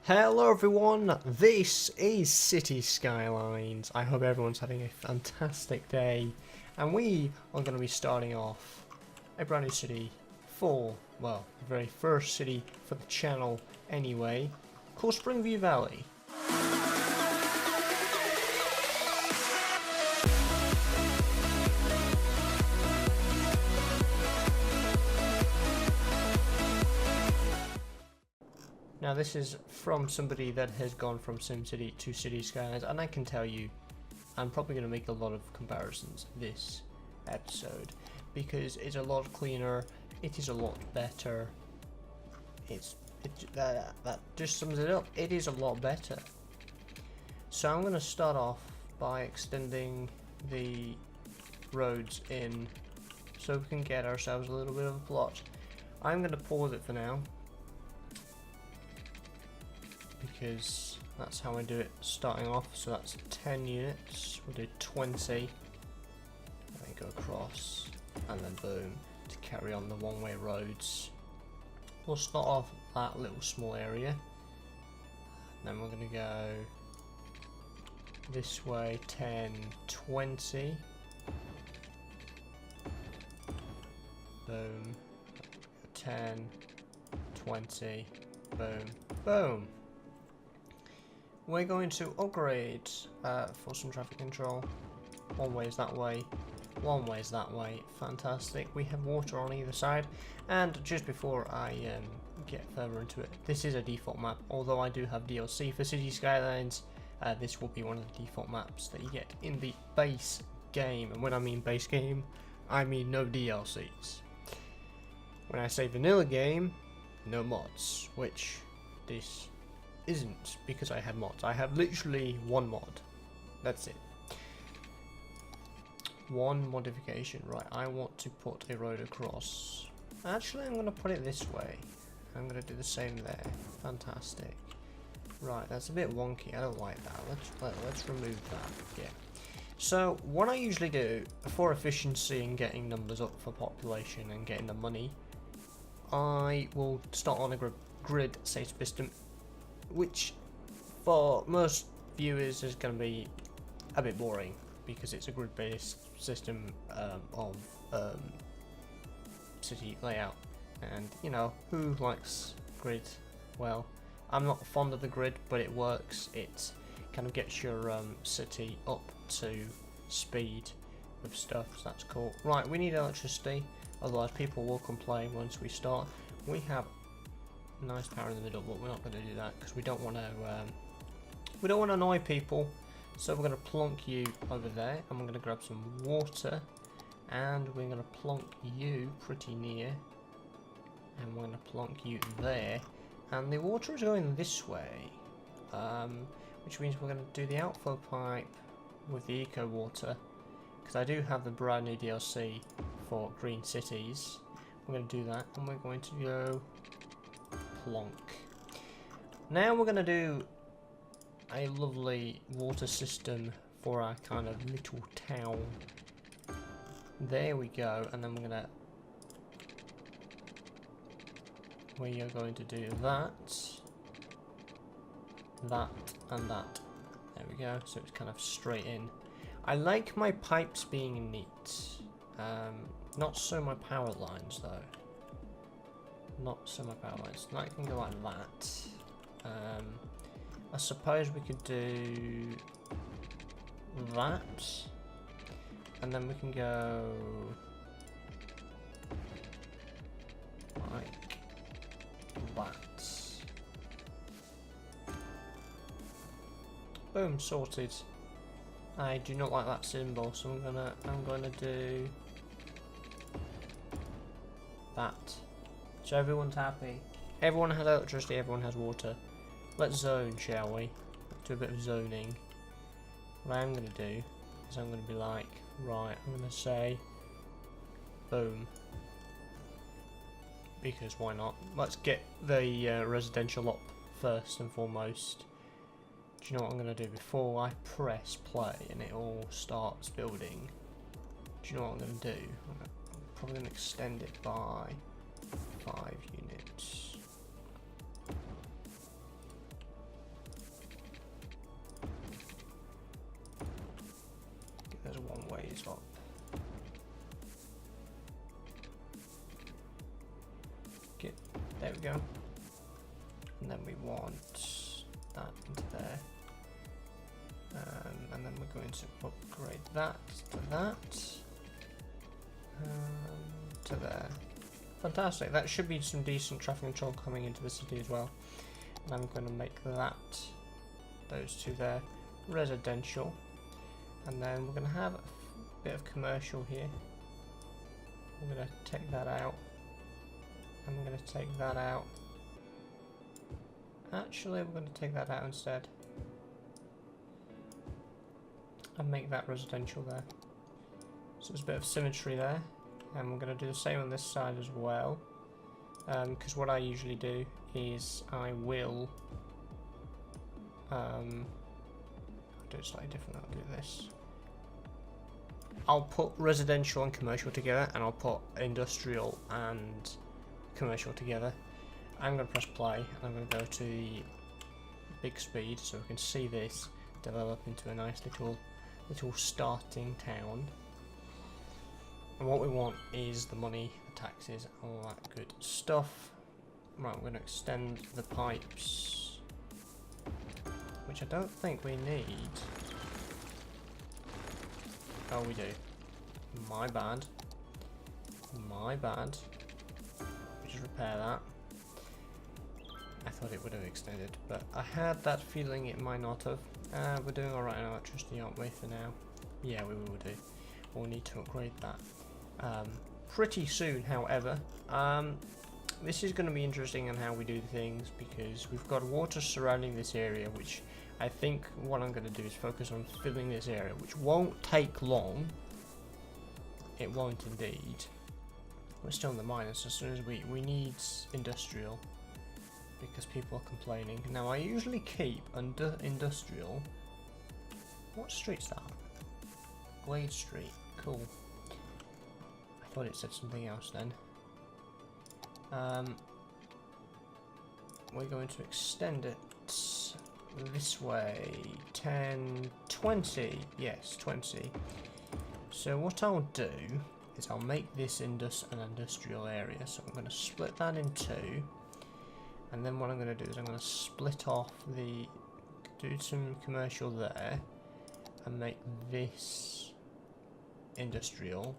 Hello everyone, this is Cities Skylines. I hope everyone's having a fantastic day, and we are going to be starting off a brand new city for, well, the very first city for the channel anyway, called Springview Valley. Now this is from somebody that has gone from SimCity to Cities Skylines, and I can tell you, I'm probably going to make a lot of comparisons this episode, because it's a lot cleaner, it is a lot better, that just sums it up, it is a lot better. So I'm going to start off by extending the roads in, so we can get ourselves a little bit of a plot. I'm going to pause it for now, because that's how I do it starting off. So that's 10 units, we'll do 20, and then go across, and then boom, to carry on the one-way roads. We'll start off that little small area, and then we're going to go this way, 10, 20, boom, 10, 20, boom, boom. We're going to upgrade for some traffic control. One way is that way, one way is that way. Fantastic. We have water on either side. And just before I get further into it, this is a default map. Although I do have DLC for Cities Skylines, this will be one of the default maps that you get in the base game. And when I mean base game, I mean no DLCs. When I say vanilla game, no mods, which this isn't, because I have mods. I have literally one mod. That's it. One modification. Right, I want to put a road across. Actually, I'm going to put it this way. I'm going to do the same there. Fantastic. Right, that's a bit wonky. I don't like that. Let's remove that. Yeah. So what I usually do for efficiency and getting numbers up for population and getting the money, I will start on a grid system, which for most viewers is going to be a bit boring because it's a grid-based system of city layout, and you know, who likes grid? Well, I'm not fond of the grid, but it works. It kind of gets your city up to speed with stuff, so that's cool. Right, we need electricity, otherwise people will complain once we start. We have nice power in the middle, but we're not going to do that because we don't want to annoy people. So we're going to plonk you over there, and we're going to grab some water, and we're going to plonk you pretty near, and we're going to plonk you there, and the water is going this way, which means we're going to do the outflow pipe with the eco water, because I do have the brand new DLC for green cities. We're going to do that, and we're going to go plonk. Now we're going to do a lovely water system for our kind of little town. There we go, and then we are going to do that, and that. There we go, so it's kind of straight in. I like my pipes being neat. Not so my power lines though. Not so my power lines. That can go like that. I suppose we could do that, and then we can go like that. Boom, sorted. I do not like that symbol, so I'm gonna do that. So everyone's happy. Everyone has electricity, everyone has water. Let's zone, shall we? Let's do a bit of zoning. What I'm going to do is I'm going to be like, right, I'm going to say, boom. Because why not? Let's get the residential up first and foremost. Do you know what I'm going to do? Before I press play and it all starts building, do you know what I'm going to do? I'm probably going to extend it by 5 units. go. And then we want that into there. And then we're going to upgrade that to that. To there. Fantastic. That should be some decent traffic control coming into the city as well. And I'm going to make that, those two there, residential. And then we're going to have a bit of commercial here. I'm going to take that out. I'm going to take that out. Actually, we're going to take that out instead. And make that residential there. So there's a bit of symmetry there. And we're going to do the same on this side as well. Because what I usually do is I will... I'll do it slightly different. I'll do this. I'll put residential and commercial together, and I'll put industrial and commercial together. I'm going to press play, and I'm going to go to the big speed so we can see this develop into a nice little starting town. And what we want is the money, the taxes, all that good stuff. Right, we're going to extend the pipes, which I don't think we need. Oh, we do. My bad. My bad. We just repair that. I thought it would have extended, but I had that feeling it might not have. We're doing alright on electricity, aren't we, for now? Yeah, we will do. We'll need to upgrade that pretty soon, however. This is going to be interesting on how we do things, because we've got water surrounding this area, which I think what I'm going to do is focus on filling this area, which won't take long. It won't indeed. We're still in the minus. As soon as we need industrial, because people are complaining. Now I usually keep under industrial. What street's that? Glade Street. Cool. I thought it said something else then. We're going to extend it this way. 10, 20. Yes, 20. So what I'll do is I'll make this an industrial area. So I'm going to split that in two. And then what I'm going to do is I'm going to split off do some commercial there. And make this industrial.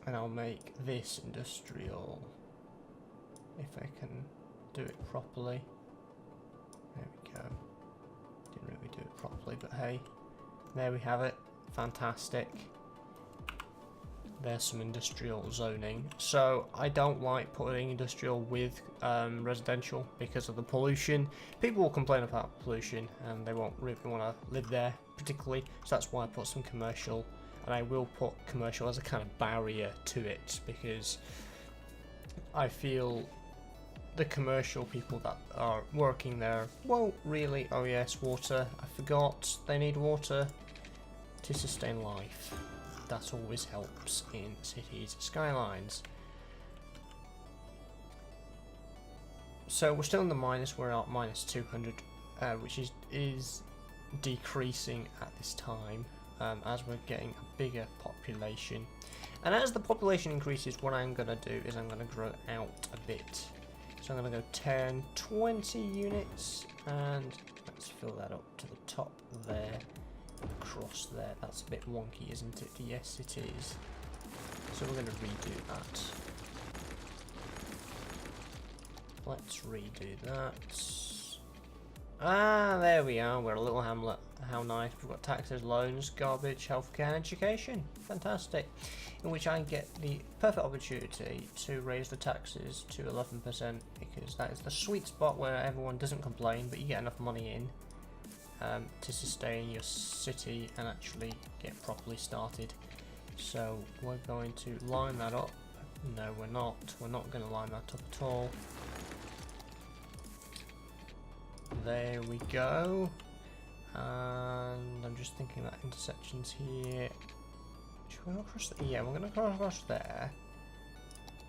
And I'll make this industrial, if I can do it properly. There we go. Didn't really do it properly, but hey, there we have it. Fantastic. There's some industrial zoning. So I don't like putting industrial with residential because of the pollution. People will complain about pollution and they won't really want to live there particularly. So that's why I put some commercial. And I will put commercial as a kind of barrier to it, because I feel the commercial people that are working there won't really... Oh yes, water. I forgot. They need water to sustain life. That always helps in Cities Skylines. So we're still in the minus. We're at minus 200, which is decreasing at this time. As we're getting a bigger population. And as the population increases, what I'm going to do is I'm going to grow out a bit. So I'm going to go 10, 20 units, and let's fill that up to the top there, across there. That's a bit wonky, isn't it? Yes, it is. So we're going to redo that. Let's redo that. Ah, there we are. We're a little hamlet. How nice. We've got taxes, loans, garbage, healthcare, and education. Fantastic. In which I get the perfect opportunity to raise the taxes to 11%, because that is the sweet spot where everyone doesn't complain, but you get enough money in to sustain your city and actually get properly started. So we're going to line that up. No, we're not. We're not going to line that up at all. There we go. And I'm just thinking about intersections here. Should we go across there? Yeah, we're going to go across there.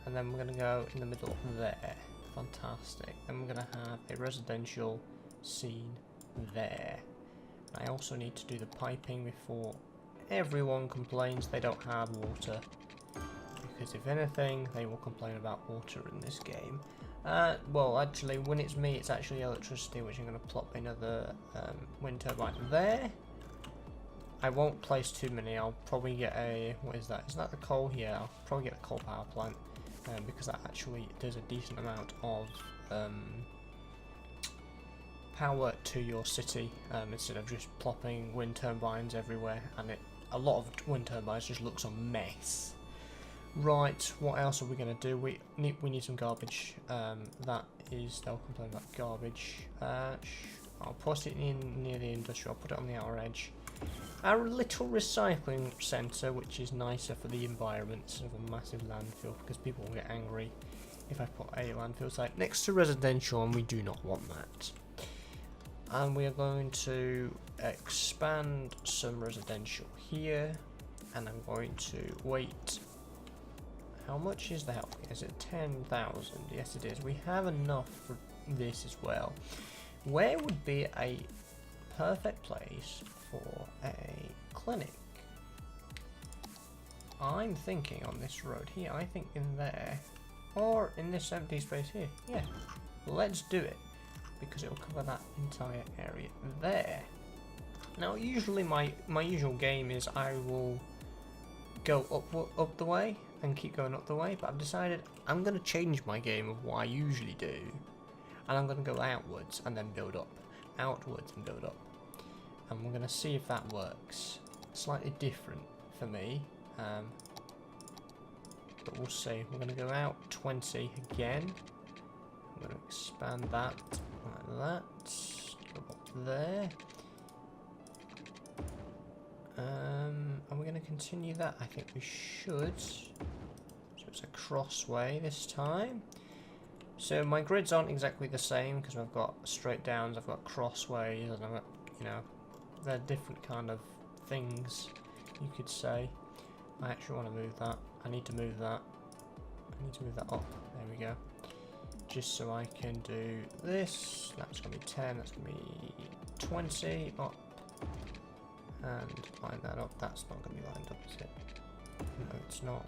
And then we're going to go in the middle there. Fantastic. Then we're going to have a residential scene there. I also need to do the piping before everyone complains they don't have water. because if anything, they will complain about water in this game. Well, actually, when it's me, it's actually electricity, which I'm going to plop another wind turbine there. I won't place too many. I'll probably get a... what is that? Is that the coal? Yeah, I'll probably get a coal power plant, because that actually does a decent amount of power to your city, instead of just plopping wind turbines everywhere, and a lot of wind turbines just looks a mess. Right, what else are we going to do? We need some garbage. That is, they'll complain about garbage. I'll put it in near the industrial. I'll put it on the outer edge. Our little recycling centre, which is nicer for the environment instead of a massive landfill, because people will get angry if I put a landfill site next to residential, and we do not want that. And we are going to expand some residential here, and I'm going to wait. How much is the health? Is it 10,000? Yes, it is. We have enough for this as well. Where would be a perfect place for a clinic? I'm thinking on this road here. I think in there, or in this empty space here. Yeah, let's do it, because it will cover that entire area there. Now, usually my usual game is I will go up the way and keep going up the way, but I've decided I'm going to change my game of what I usually do, and I'm going to go outwards and then build up, outwards and build up, and we're going to see if that works. Slightly different for me, but we'll see. We're going to go out 20 again. I'm going to expand that like that, go up there. Are we going to continue that? I think we should. So it's a crossway this time. So my grids aren't exactly the same, because I've got straight downs, I've got crossways, and I've got, you know, they're different kind of things, you could say. I actually want to move that. I need to move that. I need to move that up. There we go. Just so I can do this. That's going to be 10, that's going to be 20 up. And line that up. That's not going to be lined up, is it? No, it's not.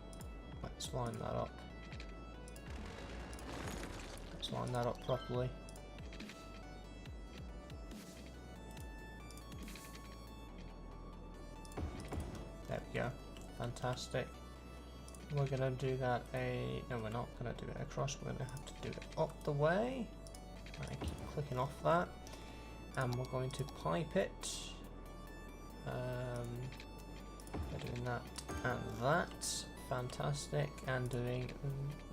Let's line that up. Let's line that up properly. There we go. Fantastic. We're going to do that no, we're not going to do it across. We're going to have to do it up the way. I keep clicking off that. And we're going to pipe it. We're doing that and that. Fantastic. And doing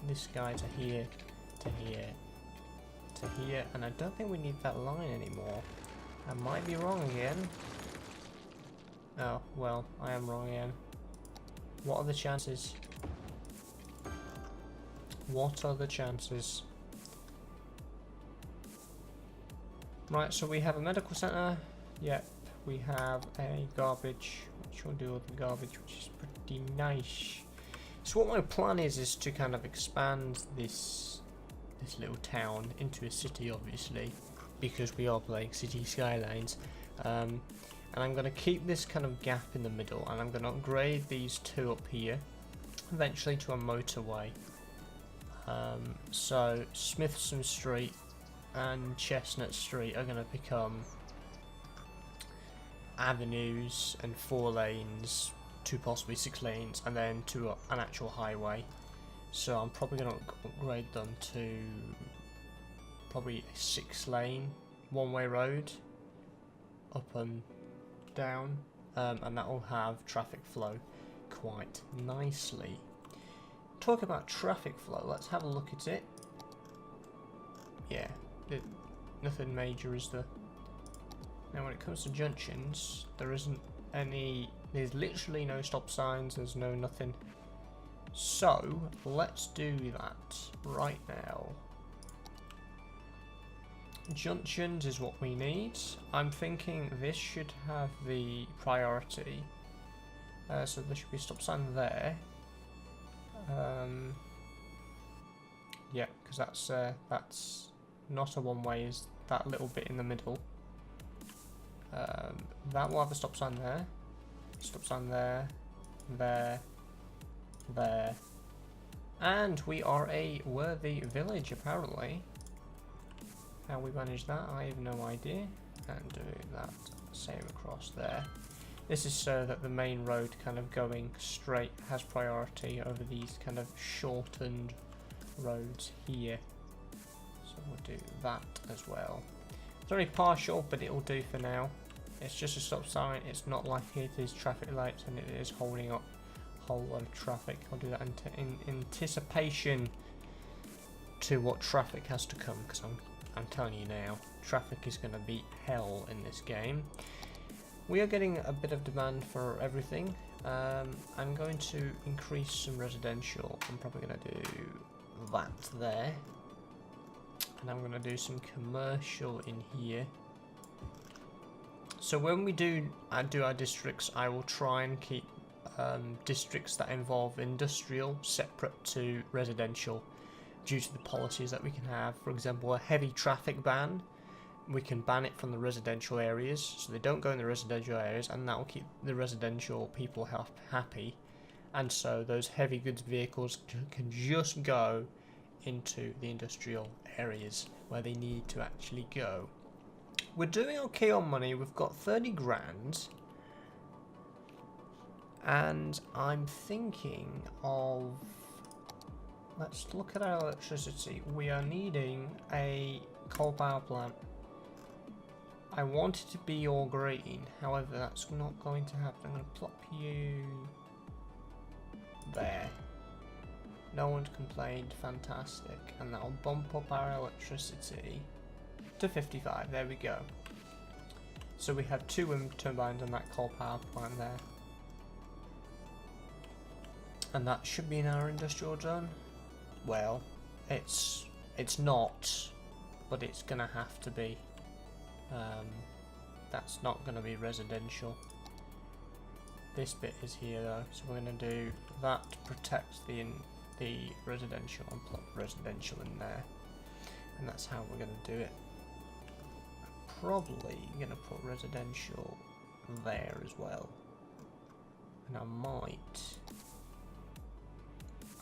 this guy to here, to here, to here. And I don't think we need that line anymore. I might be wrong again. Oh, well, I am wrong again. What are the chances? What are the chances? Right, so we have a medical centre. Yep, we have a garbage, which will do all the garbage, which is pretty nice. So what my plan is to kind of expand this little town into a city, obviously, because we are playing Cities Skylines. And I'm going to keep this kind of gap in the middle, and I'm going to upgrade these two up here, eventually to a motorway. So Smithson Street and Chestnut Street are going to become avenues and 4 lanes to possibly 6 lanes, and then to an actual highway. So I'm probably going to upgrade them to probably a 6-lane one-way road up and down, and that will have traffic flow quite nicely. Talk about traffic flow, let's have a look at it. Yeah, nothing major, is there? Now when it comes to junctions, there isn't any, there's literally no stop signs, there's no nothing. So let's do that right now. Junctions is what we need. I'm thinking this should have the priority, so there should be a stop sign there. Yeah, because that's not a one-way, is that little bit in the middle. That will have a stop sign there, there, there, And we are a worthy village, apparently. How we manage that, I have no idea. And do that same across there. This is so that the main road kind of going straight has priority over these kind of shortened roads here. So we'll do that as well. It's only partial, but it'll do for now. It's just a stop sign. It's not like it is traffic lights and it is holding up a whole lot of traffic. I'll do that in anticipation to what traffic has to come, because I'm telling you now, traffic is going to be hell in this game. We are getting a bit of demand for everything. I'm going to increase some residential. I'm probably going to do that there. And I'm going to do some commercial in here. So when we do our districts, I will try and keep districts that involve industrial separate to residential due to the policies that we can have. For example, a heavy traffic ban. We can ban it from the residential areas, so they don't go in the residential areas, and that will keep the residential people happy. And so those heavy goods vehicles can just go into the industrial areas where they need to actually go. We're doing okay on money. We've got 30 grand. And I'm thinking of... Let's look at our electricity. We are needing a coal power plant. I want it to be all green, however that's not going to happen. I'm going to plop you there. No one's complained, fantastic. And that'll bump up our electricity to 55, there we go. So we have 2 wind turbines on that coal power plant there. And that should be in our industrial zone. Well, it's not, but it's going to have to be. That's not going to be residential. This bit is here though, so we're going to do that to protect the residential and put residential in there, and that's how we're going to do it. I'm probably going to put residential there as well, and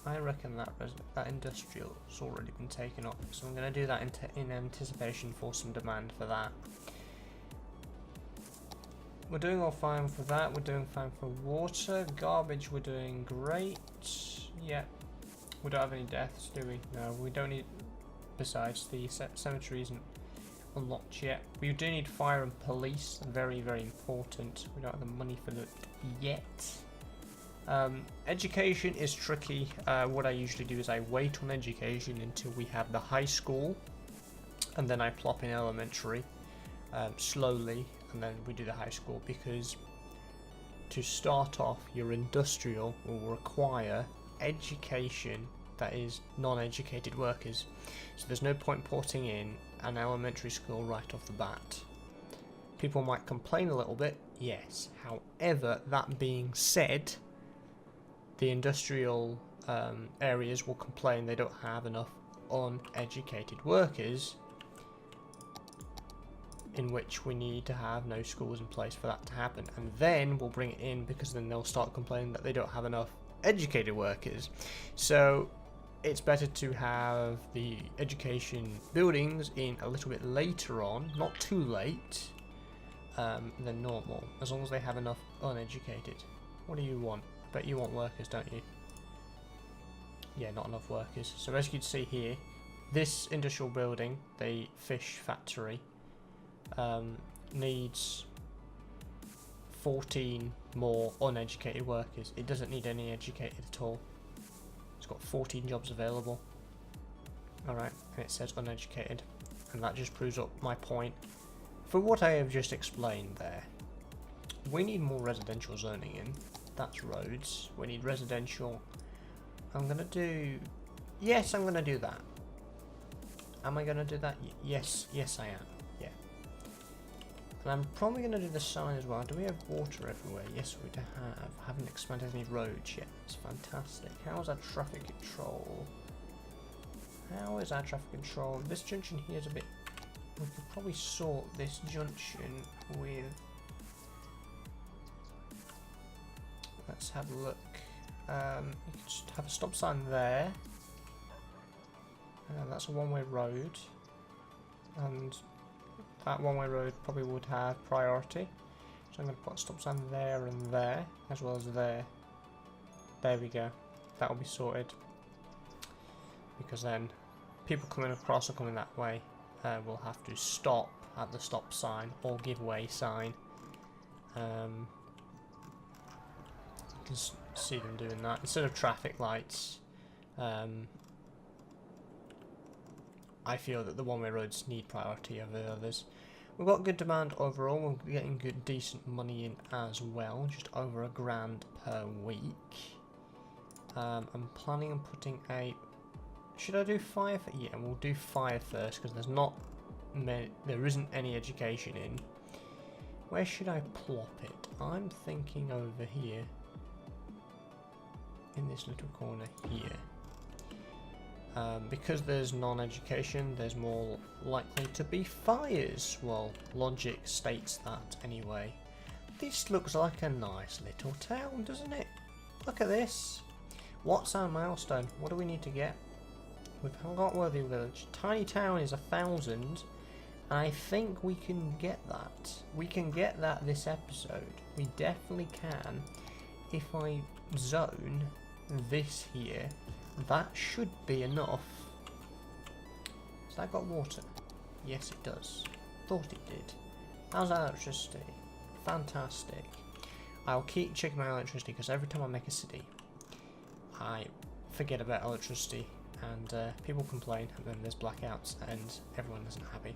I reckon that industrial's already been taken off, so I'm going to do that in anticipation for some demand for that. We're doing all fine for that. We're doing fine for water. Garbage, we're doing great. Yeah. We don't have any deaths, do we? No, we don't need... Besides, the cemetery isn't unlocked yet. We do need fire and police. Very, very important. We don't have the money for that yet. Education is tricky. What I usually do is I wait on education until we have the high school, and then I plop in elementary slowly, and then we do the high school, because to start off your industrial will require education that is non-educated workers, so there's no point porting in an elementary school right off the bat. People might complain a little bit, yes, however, that being said, the industrial areas will complain they don't have enough uneducated workers, in which we need to have no schools in place for that to happen, and then we'll bring it in, because then they'll start complaining that they don't have enough educated workers. So it's better to have the education buildings in a little bit later on, not too late, than normal, as long as they have enough uneducated. What do you want? I bet you want workers, don't you? Yeah, not enough workers. So as you can see here, this industrial building, the fish factory, needs 14 more uneducated workers. It doesn't need any educated at all. It's got 14 jobs available. Alright, and it says uneducated, and that just proves up my point for what I have just explained there. We need more residential zoning in. That's roads. We need residential. I'm gonna do... Yes, I'm gonna do that. Am I gonna do that? Yes, yes I am. Yeah. And I'm probably gonna do the sign as well. Do we have water everywhere? Yes, we do have. I haven't expanded any roads yet. It's fantastic. How is our traffic control? How is our traffic control? This junction here is a bit... We could probably sort this junction with... Let's have a look. You can just have a stop sign there. That's a one-way road, and that one-way road probably would have priority. So I'm going to put a stop sign there and there, as well as there. There we go. That will be sorted. Because then people coming across or coming that way will have to stop at the stop sign or give way sign. You can see them doing that instead of traffic lights. I feel that the one-way roads need priority over the others. We've got good demand overall. We're getting good, decent money in as well, just over £1,000 per week. I'm planning on putting a. Should I do fire? Yeah, we'll do fire first because there's not many. There isn't any education in. Where should I plop it? I'm thinking over here, in this little corner here. Because there's non-education, there's more likely to be fires. Well, logic states that anyway. This looks like a nice little town, doesn't it? Look at this. What's our milestone? What do we need to get? We've got Worthy Village. Tiny town is 1,000, and I think we can get that. We can get that this episode. We definitely can. If I zone this here, that should be enough. Has that got water? Yes, it does. Thought it did. How's our electricity? Fantastic. I'll keep checking my electricity because every time I make a city, I forget about electricity and people complain and then there's blackouts and everyone isn't happy.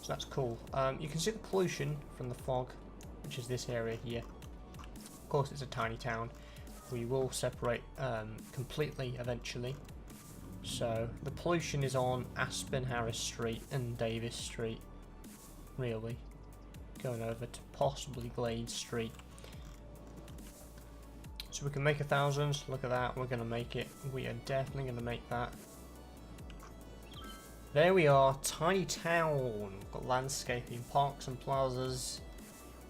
So that's cool. You can see the pollution from the fog, which is this area here. Of course, it's a tiny town. We will separate completely eventually. So the pollution is on Aspen Harris Street and Davis Street, really, going over to possibly Glade Street. So we can make 1,000. Look at that, we're going to make it. We are definitely going to make that. There we are, tiny town. We've got landscaping, parks and plazas.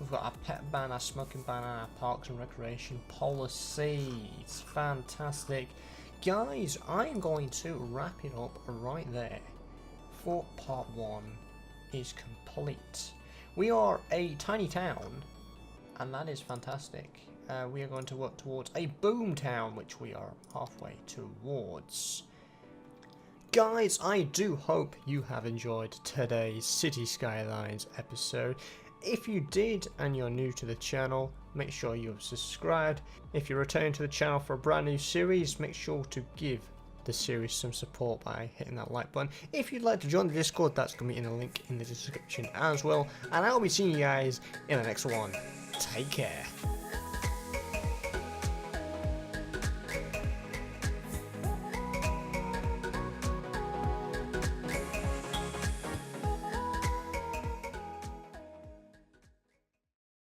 We've got our pet ban, our smoking ban, and our parks and recreation policies. Fantastic. Guys, I'm going to wrap it up right there. For part 1 is complete. We are a tiny town, and that is fantastic. We are going to work towards a boom town, which we are halfway towards. Guys, I do hope you have enjoyed today's City Skylines episode. If you did and you're new to the channel, make sure you have subscribed. If you're returning to the channel for a brand new series, make sure to give the series some support by hitting that like button. If you'd like to join the Discord, that's going to be in a link in the description as well. And I'll be seeing you guys in the next one. Take care.